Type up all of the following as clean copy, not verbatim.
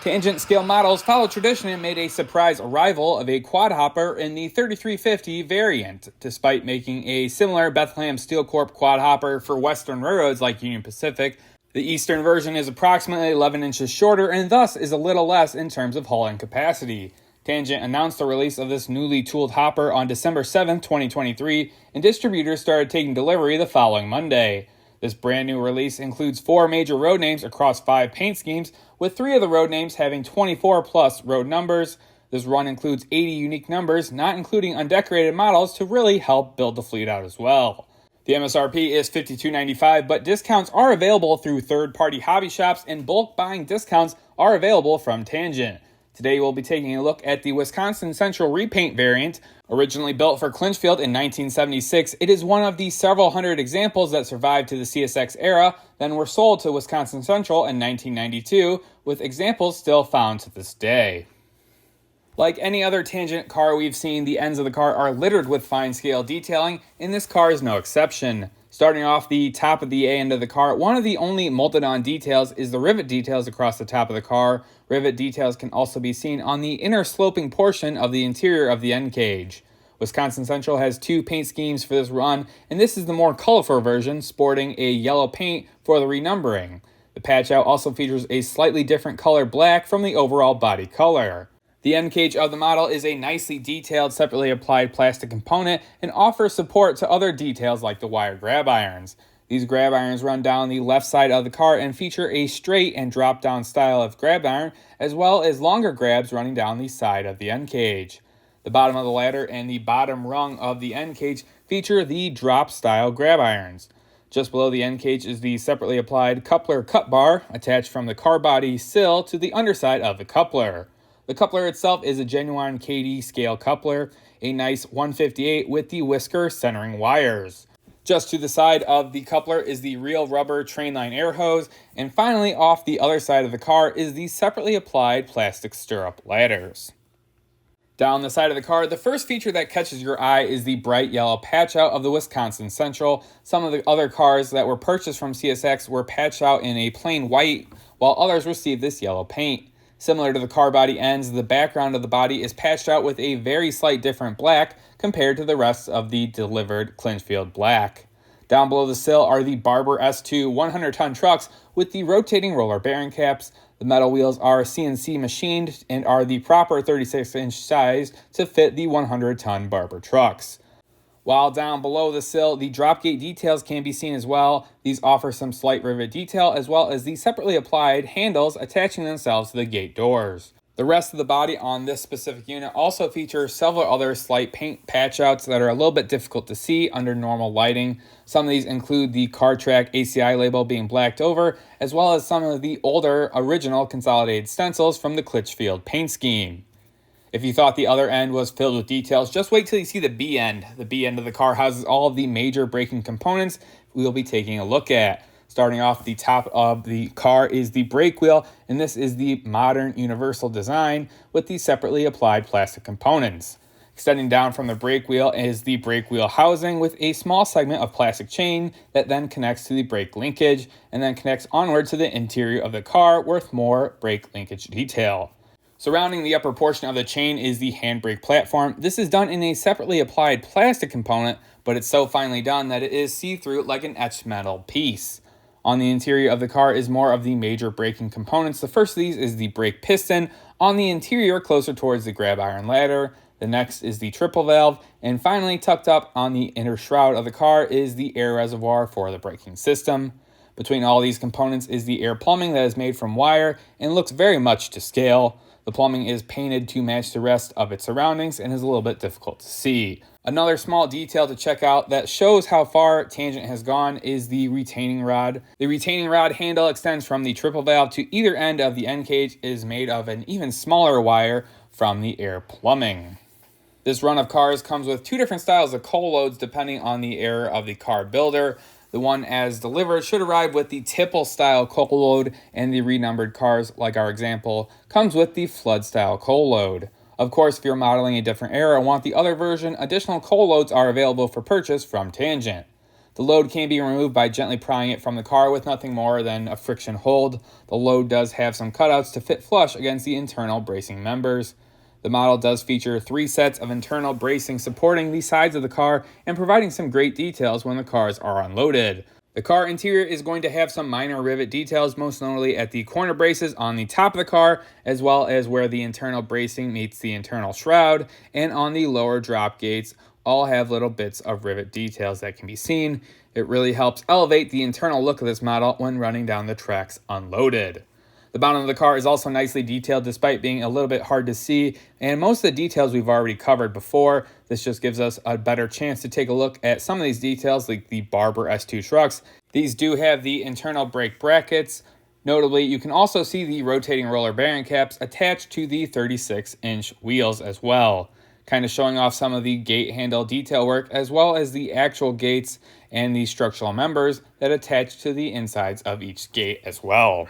Tangent scale models follow tradition and made a surprise arrival of a quadhopper in the 3350 variant, despite making a similar Bethlehem Steel Corp quadhopper for Western railroads like Union Pacific. The Eastern version is approximately 11 inches shorter and thus is a little less in terms of hauling capacity. Tangent announced the release of this newly tooled hopper on December 7, 2023, and distributors started taking delivery the following Monday. This brand new release includes 4 major road names across 5 paint schemes, with 3 of the road names having 24 plus road numbers. This run includes 80 unique numbers, not including undecorated models, to really help build the fleet out as well. The MSRP is $52.95, but discounts are available through third-party hobby shops and bulk buying discounts are available from Tangent. Today we'll be taking a look at the Wisconsin Central repaint variant. Originally built for Clinchfield in 1976, it is one of the several hundred examples that survived to the CSX era, then were sold to Wisconsin Central in 1992, with examples still found to this day. Like any other Tangent car we've seen, the ends of the car are littered with fine-scale detailing, and this car is no exception. Starting off the top of the A end of the car, one of the only molded-on details is the rivet details across the top of the car. Rivet details can also be seen on the inner sloping portion of the interior of the end cage. Wisconsin Central has 2 paint schemes for this run, and this is the more colorful version, sporting a yellow paint for the renumbering. The patch-out also features a slightly different color black from the overall body color. The end cage of the model is a nicely detailed, separately applied plastic component and offers support to other details like the wire grab irons. These grab irons run down the left side of the car and feature a straight and drop-down style of grab iron, as well as longer grabs running down the side of the end cage. The bottom of the ladder and the bottom rung of the end cage feature the drop-style grab irons. Just below the end cage is the separately applied coupler cut bar attached from the car body sill to the underside of the coupler. The coupler itself is a genuine KD scale coupler, a nice 158 with the whisker centering wires. Just to the side of the coupler is the real rubber trainline air hose, and finally off the other side of the car is the separately applied plastic stirrup ladders. Down the side of the car, the first feature that catches your eye is the bright yellow patch out of the Wisconsin Central. Some of the other cars that were purchased from CSX were patched out in a plain white, while others received this yellow paint. Similar to the car body ends, the background of the body is patched out with a very slight different black compared to the rest of the delivered Clinchfield black. Down below the sill are the Barber S2 100-ton trucks with the rotating roller bearing caps. The metal wheels are CNC machined and are the proper 36-inch size to fit the 100-ton Barber trucks. While down below the sill, the dropgate details can be seen as well. These offer some slight rivet detail as well as the separately applied handles attaching themselves to the gate doors. The rest of the body on this specific unit also features several other slight paint patch outs that are a little bit difficult to see under normal lighting. Some of these include the CarTrack ACI label being blacked over, as well as some of the older original consolidated stencils from the Clinchfield paint scheme. If you thought the other end was filled with details, just wait till you see the B end. The B end of the car houses all of the major braking components we will be taking a look at. Starting off the top of the car is the brake wheel, and this is the modern universal design with the separately applied plastic components. Extending down from the brake wheel is the brake wheel housing with a small segment of plastic chain that then connects to the brake linkage and then connects onward to the interior of the car with more brake linkage detail. Surrounding the upper portion of the chain is the handbrake platform. This is done in a separately applied plastic component, but it's so finely done that it is see-through like an etched metal piece. On the interior of the car is more of the major braking components. The first of these is the brake piston on the interior closer towards the grab iron ladder. The next is the triple valve, and finally tucked up on the inner shroud of the car is the air reservoir for the braking system. Between all these components is the air plumbing that is made from wire and looks very much to scale. The plumbing is painted to match the rest of its surroundings and is a little bit difficult to see. Another small detail to check out that shows how far Tangent has gone is the retaining rod. The retaining rod handle extends from the triple valve to either end of the end cage is made of an even smaller wire from the air plumbing. This run of cars comes with 2 different styles of coal loads depending on the era of the car builder. The one as delivered should arrive with the tipple style coal load, and the renumbered cars, like our example, comes with the flood style coal load. Of course, if you're modeling a different era and want the other version, additional coal loads are available for purchase from Tangent. The load can be removed by gently prying it from the car with nothing more than a friction hold. The load does have some cutouts to fit flush against the internal bracing members. The model does feature 3 sets of internal bracing supporting the sides of the car and providing some great details when the cars are unloaded. The car interior is going to have some minor rivet details, most notably at the corner braces on the top of the car, as well as where the internal bracing meets the internal shroud, and on the lower drop gates, all have little bits of rivet details that can be seen. It really helps elevate the internal look of this model when running down the tracks unloaded. The bottom of the car is also nicely detailed despite being a little bit hard to see, and most of the details we've already covered before. This just gives us a better chance to take a look at some of these details like the Barber S2 trucks. These do have the internal brake brackets. Notably, you can also see the rotating roller bearing caps attached to the 36-inch wheels as well, kind of showing off some of the gate handle detail work as well as the actual gates and the structural members that attach to the insides of each gate as well.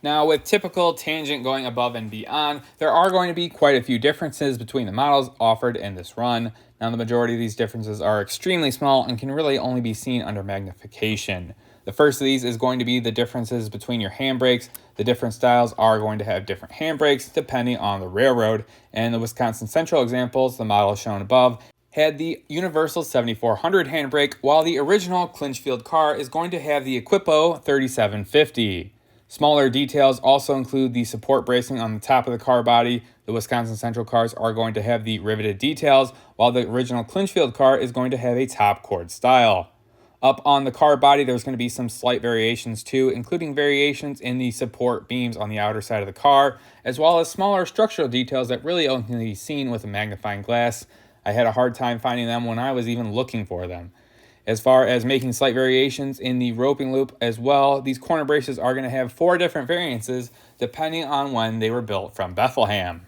Now, with typical Tangent going above and beyond, there are going to be quite a few differences between the models offered in this run. Now, the majority of these differences are extremely small and can really only be seen under magnification. The first of these is going to be the differences between your handbrakes. The different styles are going to have different handbrakes depending on the railroad. And the Wisconsin Central examples, the model shown above, had the Universal 7400 handbrake, while the original Clinchfield car is going to have the Equipo 3750. Smaller details also include the support bracing on the top of the car body. The Wisconsin Central cars are going to have the riveted details, while the original Clinchfield car is going to have a top cord style. Up on the car body, there's going to be some slight variations too, including variations in the support beams on the outer side of the car, as well as smaller structural details that really only can be seen with a magnifying glass. I had a hard time finding them when I was even looking for them. As far as making slight variations in the roping loop as well, these corner braces are going to have 4 different variances depending on when they were built from Bethlehem.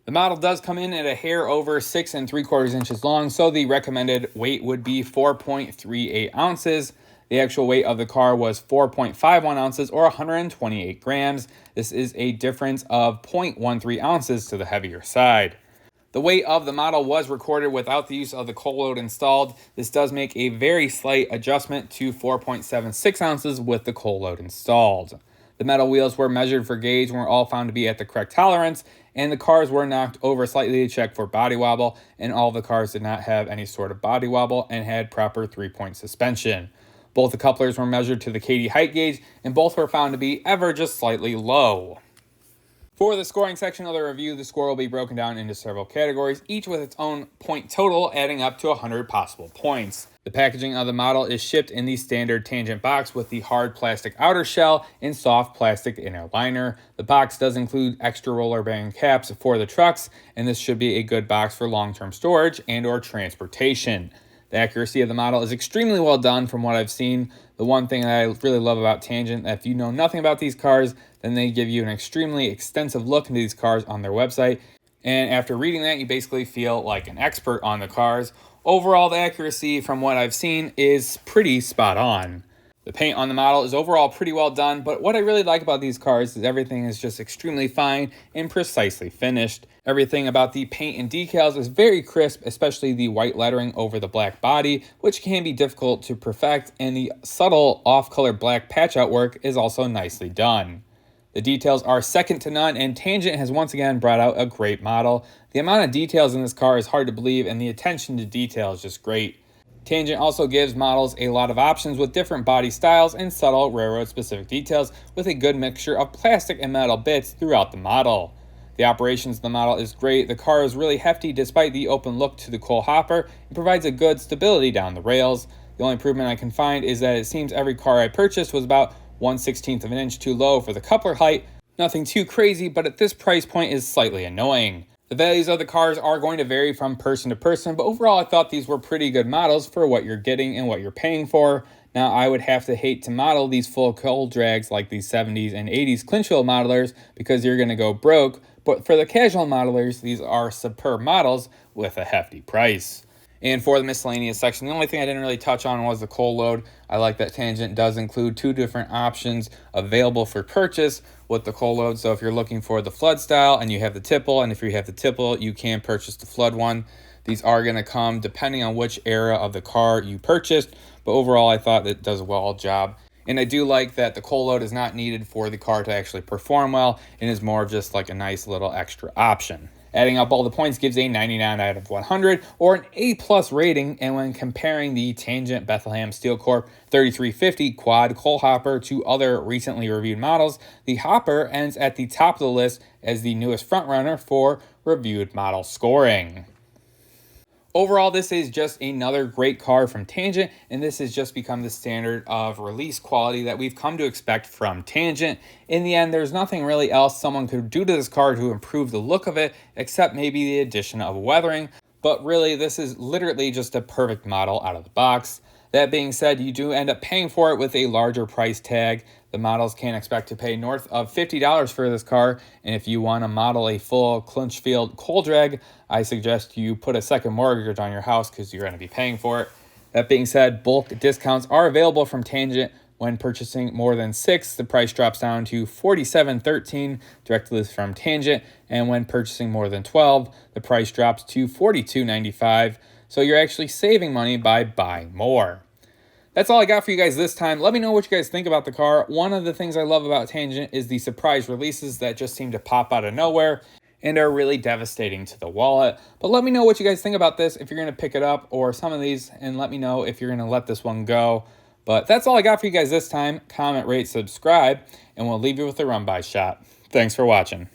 The model does come in at a hair over 6 3/4 inches long, so the recommended weight would be 4.38 ounces. The actual weight of the car was 4.51 ounces or 128 grams. This is a difference of 0.13 ounces to the heavier side. The weight of the model was recorded without the use of the coal load installed. This does make a very slight adjustment to 4.76 ounces with the coal load installed. The metal wheels were measured for gauge and were all found to be at the correct tolerance, and the cars were knocked over slightly to check for body wobble, and all of the cars did not have any sort of body wobble and had proper 3-point suspension. Both the couplers were measured to the Katy height gauge, and both were found to be ever just slightly low. For the scoring section of the review, the score will be broken down into several categories, each with its own point total, adding up to 100 possible points. The packaging of the model is shipped in the standard Tangent box with the hard plastic outer shell and soft plastic inner liner. The box does include extra roller bearing caps for the trucks, and this should be a good box for long-term storage and or transportation. The accuracy of the model is extremely well done from what I've seen. The one thing that I really love about Tangent, if you know nothing about these cars, then they give you an extremely extensive look into these cars on their website. And after reading that, you basically feel like an expert on the cars. Overall, the accuracy from what I've seen is pretty spot on. The paint on the model is overall pretty well done, but what I really like about these cars is everything is just extremely fine and precisely finished. Everything about the paint and decals is very crisp, especially the white lettering over the black body, which can be difficult to perfect, and the subtle off-color black patch-out work is also nicely done. The details are second to none, and Tangent has once again brought out a great model. The amount of details in this car is hard to believe, and the attention to detail is just great. Tangent also gives models a lot of options with different body styles and subtle railroad-specific details with a good mixture of plastic and metal bits throughout the model. The operations of the model is great. The car is really hefty despite the open look to the coal hopper and provides a good stability down the rails. The only improvement I can find is that it seems every car I purchased was about 1/16 of an inch too low for the coupler height. Nothing too crazy, but at this price point is slightly annoying. The values of the cars are going to vary from person to person, but overall I thought these were pretty good models for what you're getting and what you're paying for. Now, I would have to hate to model these full coal drags like these 70s and 80s Clinchfield modelers because you're going to go broke, but for the casual modelers, these are superb models with a hefty price. And for the miscellaneous section, the only thing I didn't really touch on was the cold load. I like that Tangent does include 2 different options available for purchase with the cold load. So if you're looking for the flood style and you have the tipple, and if you have the tipple, you can purchase the flood one. These are going to come depending on which era of the car you purchased, but overall I thought it does a well job. And I do like that the cold load is not needed for the car to actually perform well and is more of just like a nice little extra option. Adding up all the points gives a 99 out of 100 or an A+ rating. And when comparing the Tangent Bethlehem Steel Corp 3350 quad coal hopper to other recently reviewed models, the hopper ends at the top of the list as the newest frontrunner for reviewed model scoring. Overall, this is just another great car from Tangent, and this has just become the standard of release quality that we've come to expect from Tangent. In the end, there's nothing really else someone could do to this car to improve the look of it, except maybe the addition of weathering. But really, this is literally just a perfect model out of the box. That being said, you do end up paying for it with a larger price tag. The models can expect to pay north of $50 for this car, and if you want to model a full clinch-field cold drag, I suggest you put a second mortgage on your house because you're going to be paying for it. That being said, bulk discounts are available from Tangent. When purchasing more than 6, the price drops down to $47.13 directly from Tangent, and when purchasing more than 12, the price drops to $42.95. So you're actually saving money by buying more. That's all I got for you guys this time. Let me know what you guys think about the car. One of the things I love about Tangent is the surprise releases that just seem to pop out of nowhere and are really devastating to the wallet. But let me know what you guys think about this, if you're going to pick it up or some of these, and let me know if you're going to let this one go. But that's all I got for you guys this time. Comment, rate, subscribe, and we'll leave you with a run-by shot. Thanks for watching.